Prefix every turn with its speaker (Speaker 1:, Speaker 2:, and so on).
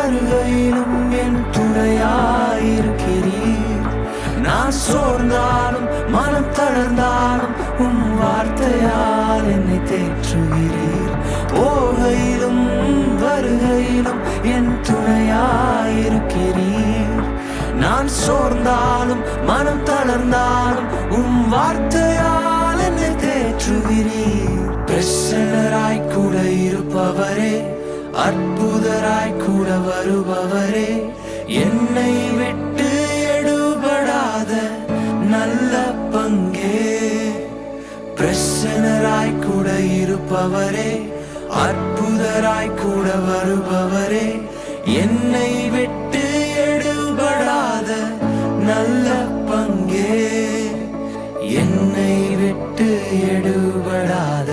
Speaker 1: வருகையிலும் என் துணையாயிருக்கிறீர். நான் சோர்ந்தாலும் மனம் தளர்ந்தாலும் உம் வார்த்தையால் என்னை தேற்றுகிறீர். போகையிலும் வருகையிலும் என் துணையாயிருக்கிறீர். நான் சோர்ந்தாலும் மனம் தளர்ந்தாலும் உம் வார்த்தையால் என்னை தேற்றுகிறீர். பிரசன்னராய் கூட இருப்பவரே, அற்புதராய் கூட வருபவரே, என்னை விட்டு எடுபடாத நல்ல பங்கே. பிரசன்னராய் கூட இருப்பவரே, அற்புதராய் கூட வருபவரே, என்னை விட்டு எடுபடாத நல்ல பங்கே. என்னை விட்டு எடுபடாத